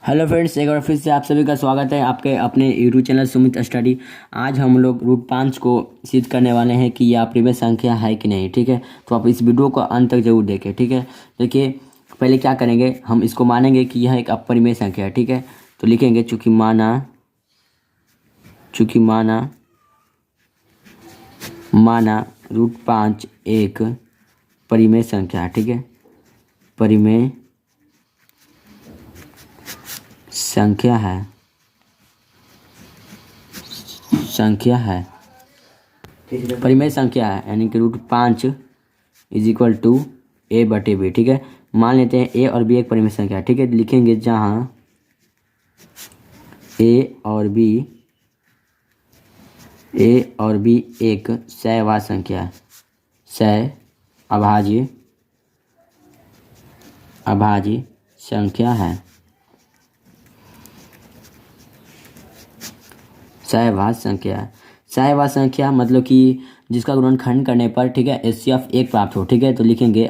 Hello friends, एक बार फिर से आप सभी का स्वागत है आपके अपने यूट्यूब चैनल सुमित स्टडी। आज हम लोग रूट 5 को सिद्ध करने वाले हैं कि यह अप्रिमेय संख्या है कि नहीं। ठीक है, तो आप इस वीडियो को अंत तक जरूर देखें। ठीक है, देखिए पहले क्या करेंगे, हम इसको मानेंगे कि यह एक अपरिमेय संख्या है। ठीक है, तो लिखेंगे चूँकि माना रूट 5 एक परिमेय संख्या है। ठीक है, परिमेय संख्या है परिमेय संख्या है, यानी कि root 5 is equal to A बटे बी। ठीक है, मान लेते हैं ए और बी एक परिमेय संख्या है। ठीक है, लिखेंगे जहाँ ए और बी एक सहवाच संख्या है, अभाज्य संख्या है, सहवाच संख्या मतलब कि जिसका गुणनखंड करने पर, ठीक है, HCF एक प्राप्त हो। ठीक है, तो लिखेंगे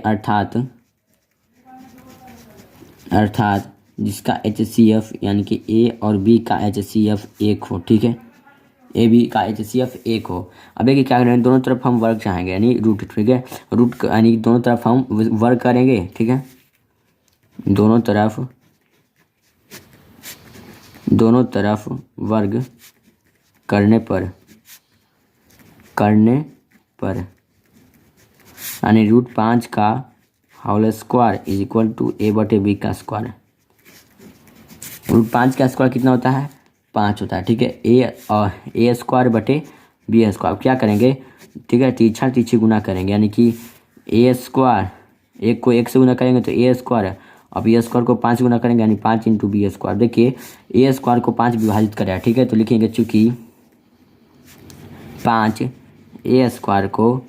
अर्थात जिसका HCF यानी कि ए और बी का HCF एक हो। ठीक है, ए बी का HCF एक हो। अब देखिए क्या करेंगे, दोनों तरफ हम वर्ग चाहेंगे यानी रूट। ठीक है, रूट यानी दोनों तरफ हम वर्ग करेंगे। ठीक है, दोनों तरफ वर्ग करने पर यानी रूट 5 का whole square is equal to A बटे बी का स्क्वायर। रूट 5 का स्क्वायर कितना होता है? 5 होता है। ठीक है, ए स्क्वायर बटे बी स्क्वायर। क्या करेंगे, ठीक है, तीछा गुना करेंगे, यानी कि ए स्क्वायर एक को एक से गुना करेंगे तो ए स्क्वायर, अब ए स्क्वायर को 5 गुना करेंगे यानी 5 इंटू बी स्क्वायर। देखिए ए स्क्वायर को 5 विभाजित करें। ठीक है, तो लिखेंगे चूँकि 5 ए स्क्वायर को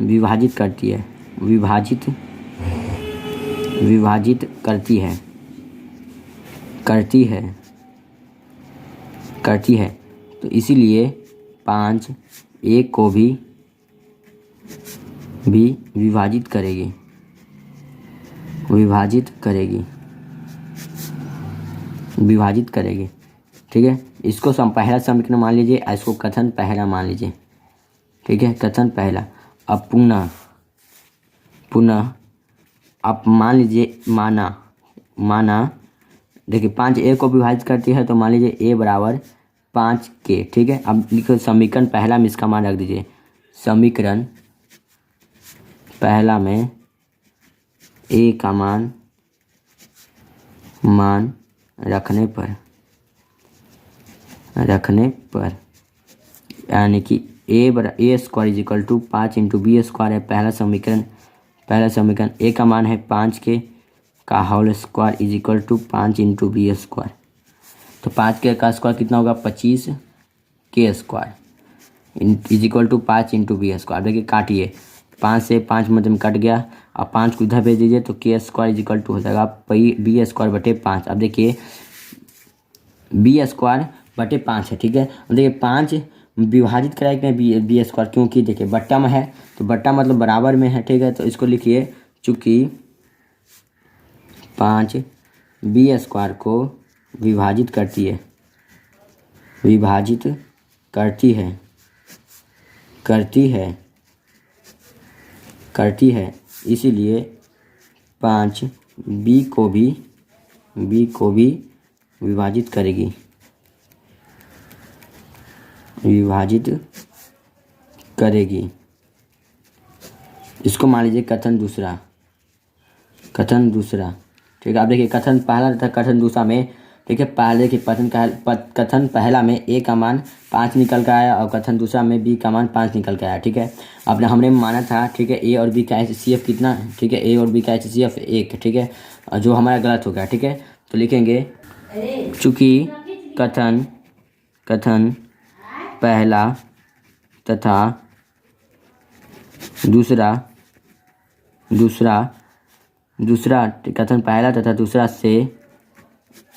विभाजित करती है, तो इसीलिए 5 ए को भी विभाजित करेगी। ठीक है, इसको पहला समीकरण मान लीजिए, इसको कथन पहला मान लीजिए। ठीक है, कथन पहला। अब पुनः अब मान लीजिए माना देखिए 5 ए को विभाजित करती है, तो मान लीजिए ए बराबर 5 के। ठीक है, अब लिखो समीकरण पहला में इसका मान रख दीजिए। समीकरण पहला में ए का मान रखने पर यानी कि A square is equal to 5 into B square है पहला समीकरण। ए का मान है 5 के का whole square is equal to 5 into B square. तो 5 के का स्क्वायर कितना होगा? 25 के square is equal to 5 into B square. देखिए काटिए, 5 से 5 मतलब में कट गया। अब 5 को इधर भेज दीजिए तो के स्क्वायर इज इक्वल टू हो जाएगा बी स्क्वायर बटे 5। अब देखिए बी स्क्वायर बटे 5 है। ठीक है, अब देखिए 5 विभाजित कराएंगे बी स्क्वायर, क्योंकि देखिए बट्टा में है तो बट्टा मतलब बराबर में है। ठीक है, तो इसको लिखिए चूँकि 5 बी स्क्वायर को विभाजित करती है, इसीलिए 5 बी को भी विभाजित करेगी। इसको मान लीजिए कथन दूसरा। ठीक है, अब देखिए कथन पहला तथा कथन दूसरा में, ठीक है, पहले के कथन पहला में ए का मान 5 निकल कर आया और कथन दूसरा में बी का मान 5 निकल कर आया। ठीक है, अब हमने माना था, ठीक है, ए और बी का HCF कितना है? ठीक है, ए और बी का HCF 1। ठीक है, जो हमारा गलत हो गया। ठीक है, तो लिखेंगे चूँकि कथन पहला तथा दूसरा कथन पहला तथा दूसरा से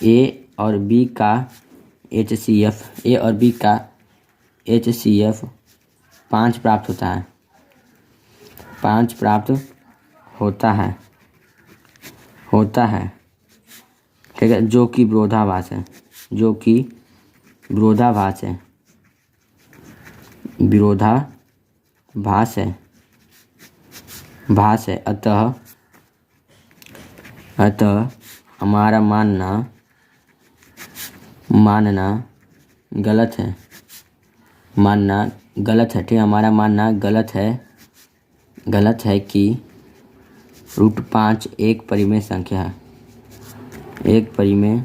ए और बी का HCF 5 प्राप्त होता है। ठीक है, जो कि विरोधाभास है, जो कि विरोधाभास है, विरोधाभास है, भास है। अतः हमारा मानना गलत है, ठीक है, हमारा मानना गलत है कि √5 एक परिमेय संख्या है, एक परिमेय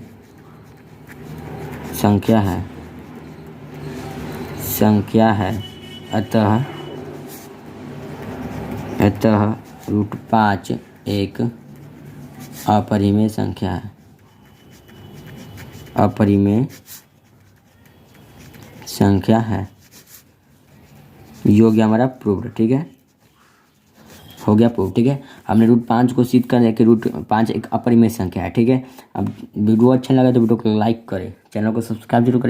संख्या है। अतः √5 एक अपरिमेय संख्या है, ये हो गया हमारा प्रूव्ड। ठीक है, हो गया प्रूव। ठीक है, हमने √5 को सिद्ध कर दिया कि √5 एक अपरिमेय संख्या है। ठीक है, अब वीडियो अच्छा लगा तो वीडियो को लाइक करें, चैनल को सब्सक्राइब जरूर करें।